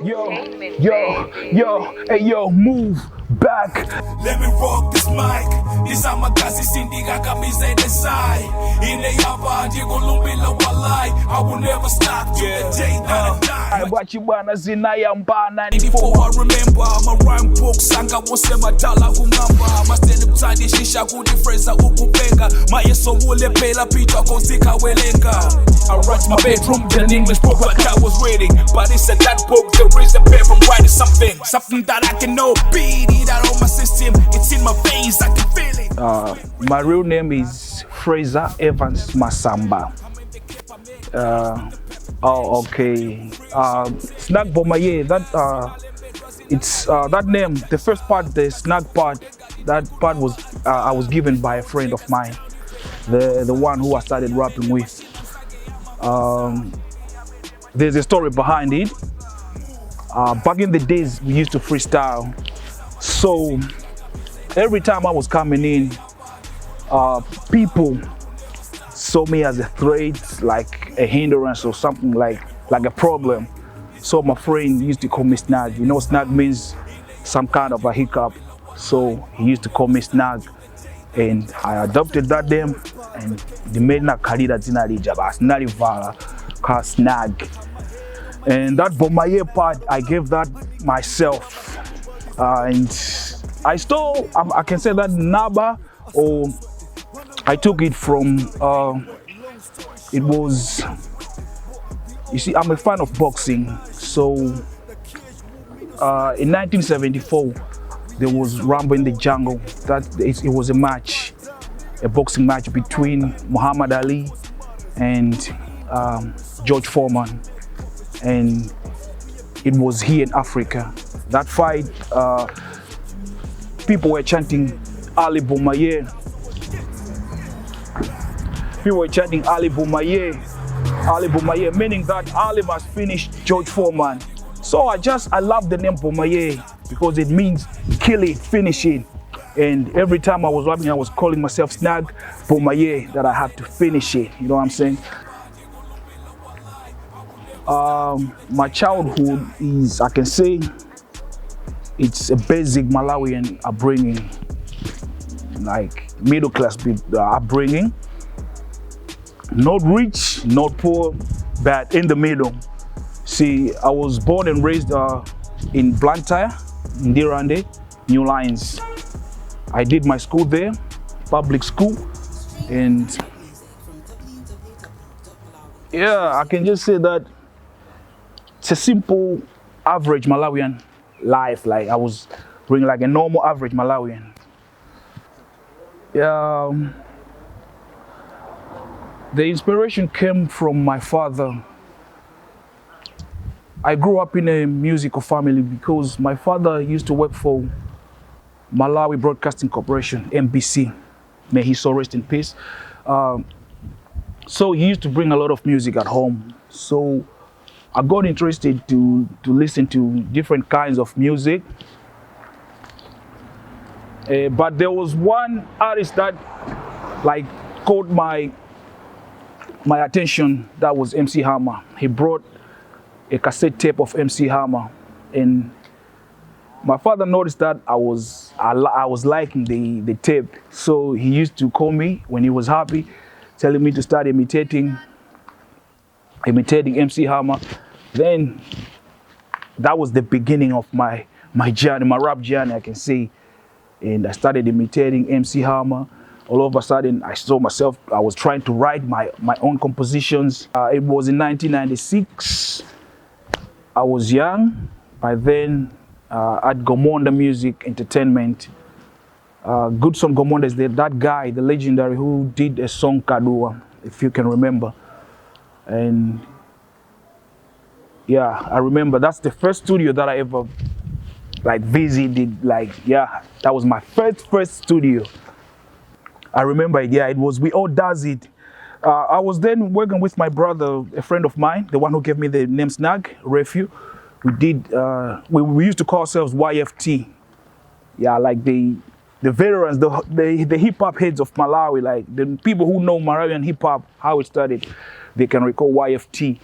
Hey yo, move back. Let me rock this mic. This I'm a gazi sindika kamize desai. In the yaba digo lumbila walai. I will never stop till the day that I die. I watch you wanna zinaya mba 94 I remember my rhyme book sanga wose madala kungamba. Masteni kutadi shisha kudifreza ukupenga. Mayeso wule pela pita konzika welenga. I write my bedroom in an English book like I was reading. But it's at that book there is a paper writing something that I can know. Beat it out of my system, it's in my veins, I can feel it. My real name is Fraser Evans Masamba. Okay. Snag Bomaye, that name, the first part, the snag part, that part was I was given by a friend of mine, the one who I started rapping with. There's a story behind it. Back in the days, we used to freestyle. So every time I was coming in, people saw me as a threat, like a hindrance or something like a problem. So my friend used to call me Snag. You know, Snag means some kind of a hiccup. So he used to call me Snag. And I adopted that name, and the main career that's in Vala called Snag. And that Bomaye part, I gave that myself. And I stole, I can say that Naba, or I took it from, it was, you see, I'm a fan of boxing. So in 1974, there was Rumble in the Jungle. It was a match, a boxing match between Muhammad Ali and George Foreman. And it was here in Africa. That fight, people were chanting Ali Bomaye. People were chanting Ali Bomaye, Ali Bomaye, meaning that Ali must finish George Foreman. So I love the name Bomaye because it means kill it, finish it. And every time I was rapping, I was calling myself Snag Bomaye, that I have to finish it. You know what I'm saying? My childhood is, I can say, it's a basic Malawian upbringing, like middle class upbringing. Not rich, not poor, but in the middle. See, I was born and raised in Blantyre, in Dirande, New Lines. I did my school there, public school, and yeah, I can just say that it's a simple, average Malawian life. Like I was bringing like a normal, average Malawian. Yeah, the inspiration came from my father. I grew up in a musical family because my father used to work for Malawi Broadcasting Corporation, MBC. May he so rest in peace. So he used to bring a lot of music at home. So I got interested to listen to different kinds of music. But there was one artist that like caught my attention. That was MC Hammer. He brought a cassette tape of MC Hammer, and my father noticed that I was liking the tape. So he used to call me when he was happy, telling me to start imitating MC Hammer. Then that was the beginning of my journey, my rap journey, I can say. And I started imitating MC Hammer. All of a sudden, I saw myself, I was trying to write my own compositions. It was in 1996. I was young. By then, at Gomonda Music Entertainment. Goodson Gomonda is that guy, the legendary, who did a song Kadua, if you can remember. And yeah, I remember that's the first studio that I ever like visited. Like, yeah, that was my first studio. I remember it. Yeah, it was We All Does It. I was then working with my brother, a friend of mine, the one who gave me the name Snag, Reflo. We did. We used to call ourselves YFT. Yeah, like the veterans, the hip hop heads of Malawi, like the people who know Malawian hip hop, how it started, they can recall YFT.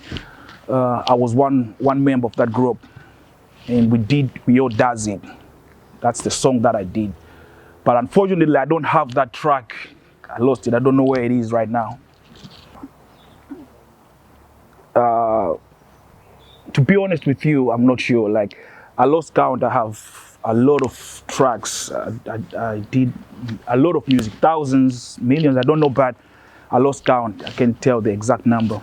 I was one member of that group. and we all does it. That's the song that I did. But unfortunately, I don't have that track. I lost it. I don't know where it is right now. To be honest with you, I'm not sure. Like, I lost count. I have a lot of tracks. I did a lot of music, thousands, millions. I don't know, but I lost count. I can't tell the exact number.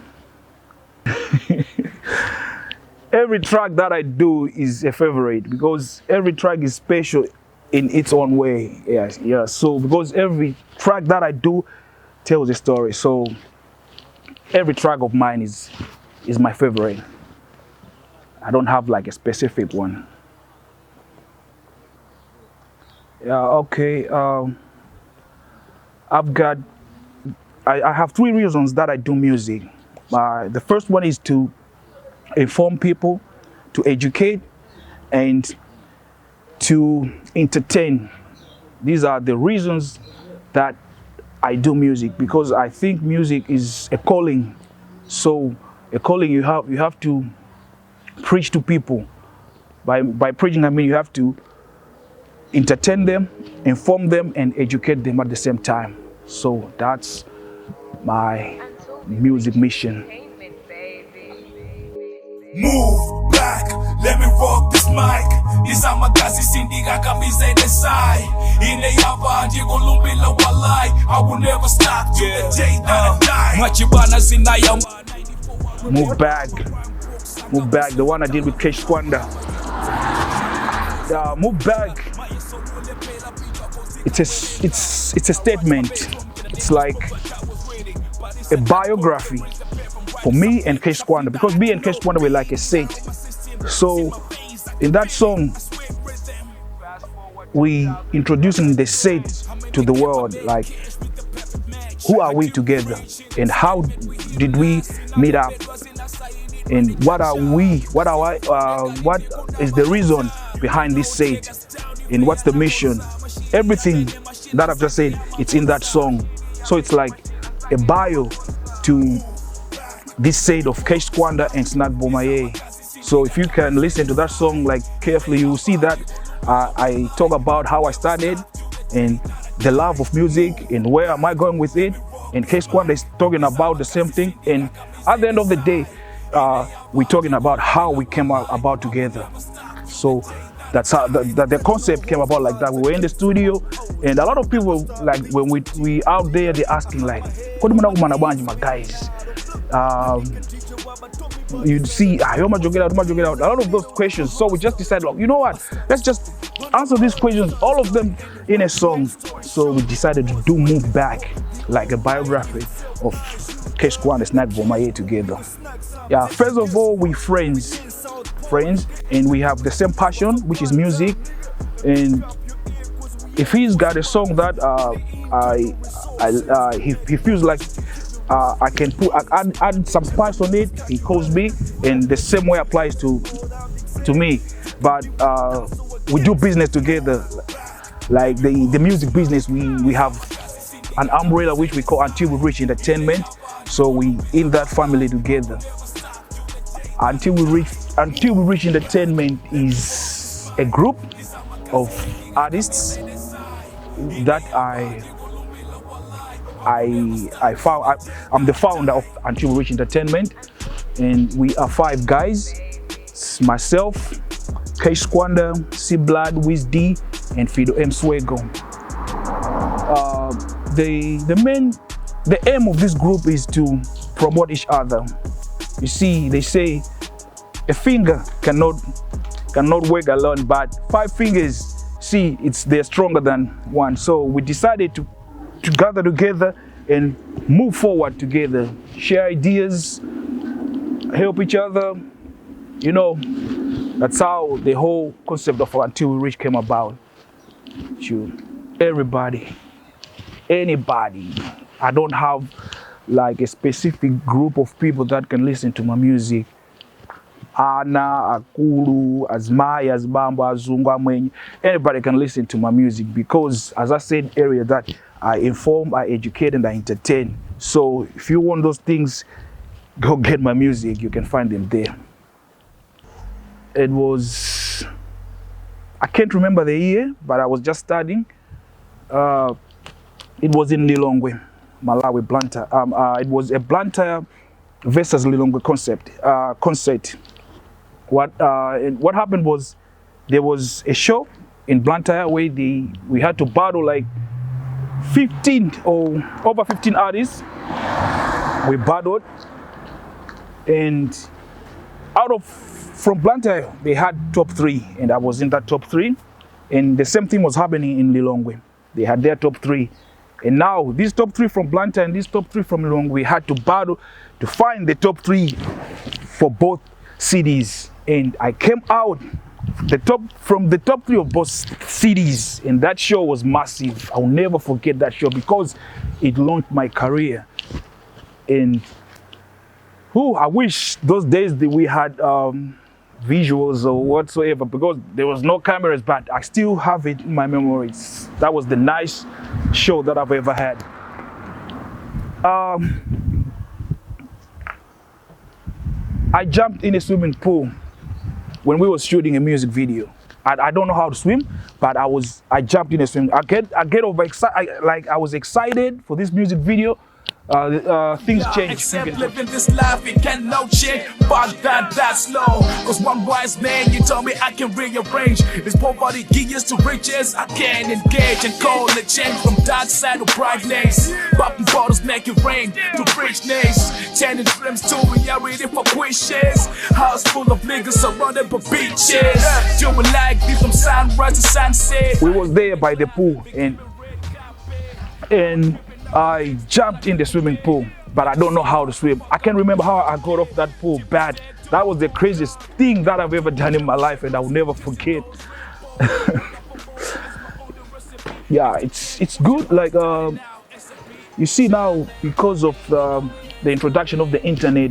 Every track that I do is a favorite because every track is special in its own way. Yes, yeah. So because every track that I do tells a story. So every track of mine is my favorite. I don't have like a specific one. Yeah, okay. I have 3 reasons that I do music. The first one is to inform people, to educate, and to entertain. These are the reasons that I do music, because I think music is a calling. So a calling, you have to preach to people. By preaching, I mean you have to entertain them, inform them, and educate them at the same time. So that's my music mission. Move back, let me rock this mic. Izamagazi sindika kamize desai. Ine yaba ndikulumbila walai. I will never stop till the day that I die. Machibana sinaya. Move back, the one I did with SKWANDA. Move back. It's a statement. It's like a biography for me and SKWANDA, because me and SKWANDA were like a set. So in that song, we introducing the set to the world, like who are we together and how did we meet up and what is the reason behind this set and what's the mission. Everything that I've just said, it's in that song. So it's like a bio to this set of SKWANDA and Snag Bomaye. So if you can listen to that song like carefully, you will see that I talk about how I started and the love of music and where am I going with it. And SKWANDA is talking about the same thing. And at the end of the day, we're talking about how we came about together. So that's how the concept came about like that. We were in the studio, and a lot of people, like when we out there, they're asking like, my guys. You'd see, a lot of those questions. So we just decided, you know what, let's just answer these questions, all of them in a song. So we decided to do Move Back, like a biography of SKWANDA and Snag Bomaye together. Yeah, first of all, we friends, and we have the same passion, which is music. And if he's got a song that he feels like I can add some spice on it, he calls me, and the same way applies to me. But we do business together, like the music business. We have an umbrella which we call Until We Reach Entertainment. So we in that family together. Until We Reach Entertainment is a group of artists that I'm the founder of Until We Reach Entertainment, and we are 5 guys. It's myself, SKWANDA, C-Blood, Wiz D, and Fido M Swego. The aim of this group is to promote each other. You see, they say a finger cannot work alone, but 5 fingers, see, they're stronger than one. So we decided to gather together and move forward together, share ideas, help each other. You know, that's how the whole concept of Until We Reach came about. Everybody, anybody. I don't have like a specific group of people that can listen to my music. Ana, Akulu, Azmai, Azbamba, Azunga, Mwenye. Anybody can listen to my music because, as I said earlier, that I inform, I educate, and I entertain. So if you want those things, go get my music. You can find them there. It was, I can't remember the year, but I was just studying. It was in Lilongwe, Malawi, Blantyre. It was a Blantyre versus Lilongwe concert. What happened was there was a show in Blantyre where we had to battle like 15 or over 15 artists. We battled, and from Blantyre they had top 3, and I was in that top 3. And the same thing was happening in Lilongwe. They had their top 3. And now these top 3 from Blantyre and these top 3 from Lilongwe, we had to battle to find the top 3 for both cities. And I came out from the top 3 of both cities, and that show was massive. I'll never forget that show because it launched my career. And I wish those days that we had visuals or whatsoever, because there was no cameras, but I still have it in my memories. That was the nice show that I've ever had. I jumped in a swimming pool when we were shooting a music video. I don't know how to swim, but I jumped in a swim. I get overexcited. I was excited for this music video. Things change. Except living this life, it can no change. But that's slow. Cause one wise man, you told me I can rearrange this poverty gears to riches. I can engage and call the change from dark side to brightness. Popping bottles make it rain to richness. Turning dreams to reality for wishes. House full of niggas surrounded by beaches. Doing like this from sunrise to sunset. We was there by the pool, and I jumped in the swimming pool, but I don't know how to swim. I can't remember how I got off that pool, but that was the craziest thing that I've ever done in my life, and I'll never forget. Yeah, it's good. Like you see now, because of the introduction of the internet,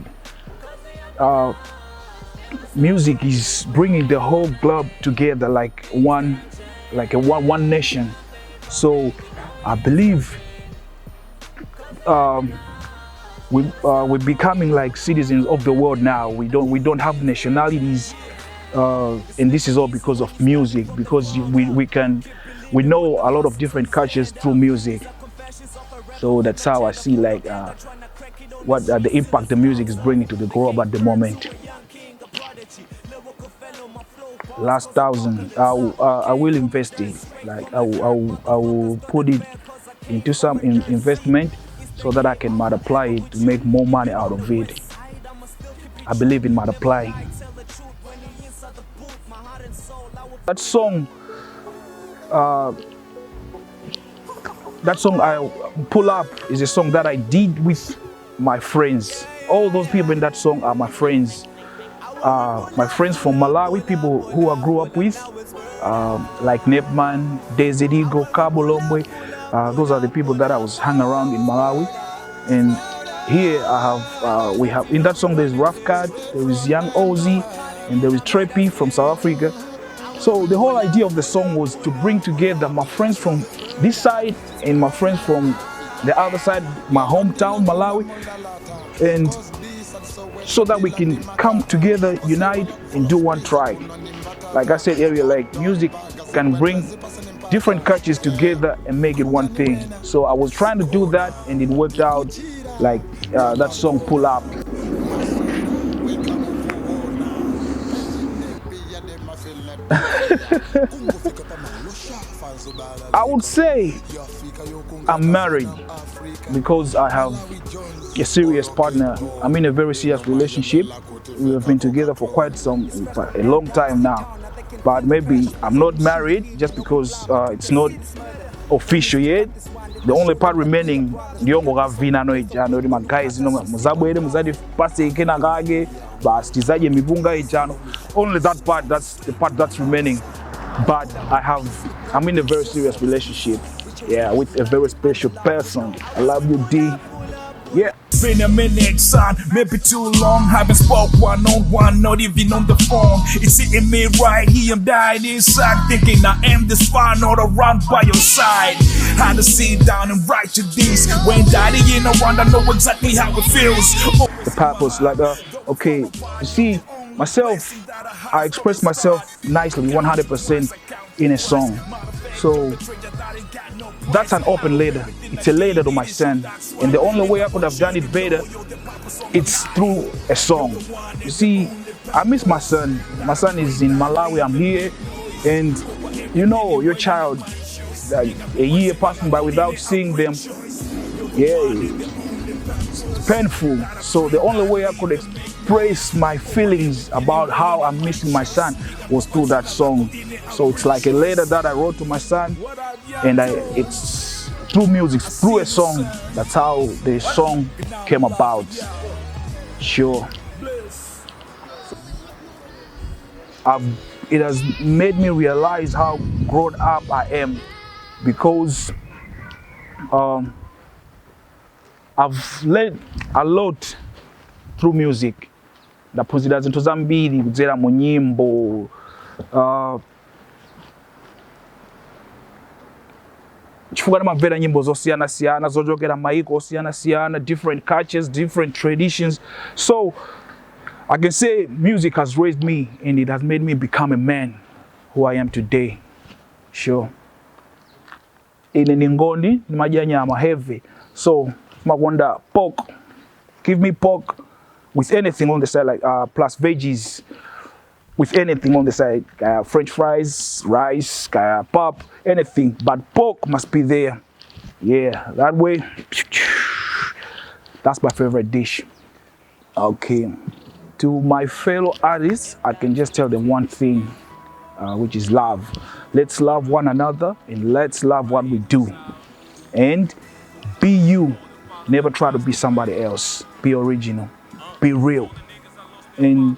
music is bringing the whole globe together like one nation. So I believe we're becoming like citizens of the world now. We don't have nationalities, and this is all because of music. Because we know a lot of different cultures through music. So that's how I see like what the impact the music is bringing to the globe at the moment. Last 1,000, I will invest it. Like I will put it into some investment, so that I can multiply it to make more money out of it. I believe in multiplying. That song I Pull Up is a song that I did with my friends. All those people in that song are my friends. My friends from Malawi, people who I grew up with, like Nepman, Desirigo, Kabolombwe. Those are the people that I was hanging around in Malawi. And here we have in that song there's Rough Cat, there is Young Ozzy, and there is Treppy from South Africa. So the whole idea of the song was to bring together my friends from this side and my friends from the other side, my hometown, Malawi, and so that we can come together, unite, and do one tribe. Like I said earlier, like music can bring different cultures together and make it one thing. So I was trying to do that, and it worked out. Like that song Pull Up. I would say I'm married because I have a serious partner. I'm in a very serious relationship. We have been together for a long time now. But maybe I'm not married just because it's not official yet. The only part remaining, the only my guys, only that part, that's the part that's remaining. But I'm in a very serious relationship, yeah, with a very special person. I love you, D. Yeah. Been a minute, son, maybe too long. Haven't spoke one-on-one, not even on the phone. It's hitting me right here, I'm dying inside, thinking I am this fine, not around by your side. Had to sit down and write you this. When daddying around, I know exactly how it feels. The purpose, like, okay, you see, myself, I express myself nicely 100% in a song. So that's an open letter. It's a letter to my son. And the only way I could have done it better, it's through a song. You see, I miss my son. My son is in Malawi, I'm here. And you know, your child, like a year passing by without seeing them, yeah, it's painful. So the only way I could express my feelings about how I'm missing my son was through that song. So it's like a letter that I wrote to my son, and it's through music, through a song. That's how the song came about. Sure. It has made me realize how grown up I am, because I've learned a lot through music. Ndaphunzira zinthu zambiri kudzera mu nyimbo. Chifukwa ndimamvera nyimbo zosiyana-siyana zochokera maiko osiyana-siyana, different cultures, different traditions. So I can say music has raised me and it has made me become a man who I am today. Sure. Ine ningondi ni majanyama heavy. So makwanda pork. Give me pork with anything on the side, like plus veggies with anything on the side. French fries, rice, pop, anything. But pork must be there. Yeah, that way. That's my favorite dish. Okay. To my fellow artists, I can just tell them one thing, which is love. Let's love one another and let's love what we do. And be you. Never try to be somebody else. Be original. Be real. And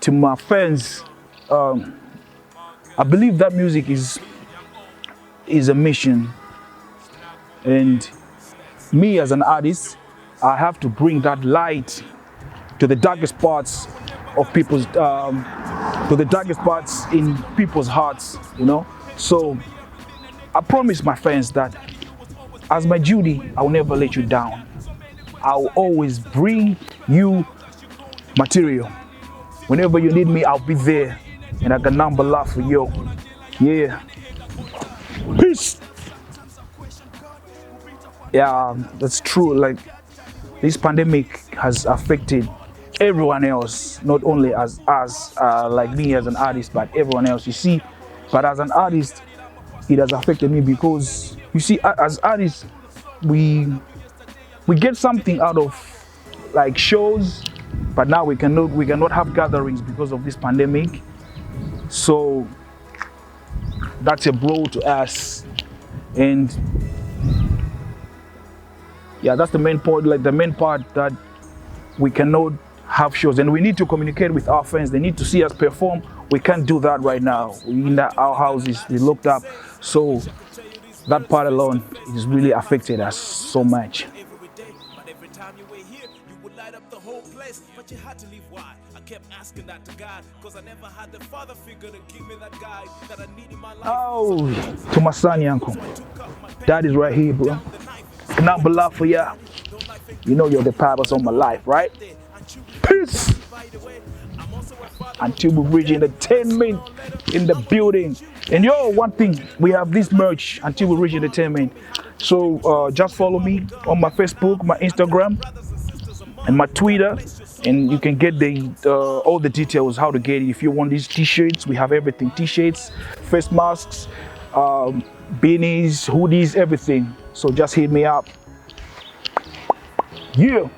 to my fans, I believe that music is a mission. And me as an artist, I have to bring that light to the darkest parts of people's, to the darkest parts in people's hearts, you know. So I promise my fans that as my duty, I will never let you down. I will always bring you material. Whenever you need me, I'll be there, and I got number love for you. Yeah. Peace. Yeah, that's true. Like, this pandemic has affected everyone else, not only as us, like me as an artist, but everyone else. You see, but as an artist, it has affected me because, you see, as artists, we get something out of like shows, but now we cannot have gatherings because of this pandemic. So that's a blow to us, and yeah, that's the main point. Like the main part, that we cannot have shows, and we need to communicate with our fans. They need to see us perform. We can't do that right now. We in our houses, we locked up. So that part alone is really affected us so much. But you had to leave. Why? I kept asking that to God, because I never had the father figure to give me that guy that I need in my life. Oh, to my son, uncle. Dad is right here, bro. Number love for ya. You know you're the purpose of my life, right? Peace. Until we reach entertainment in the building. And yo, one thing, we have this merch, Until We Reach Entertainment. So just follow me on my Facebook, my Instagram, and my Twitter, and you can get all the details how to get it. If you want these t-shirts, we have everything: t-shirts, face masks, beanies, hoodies, everything. So just hit me up. Yeah.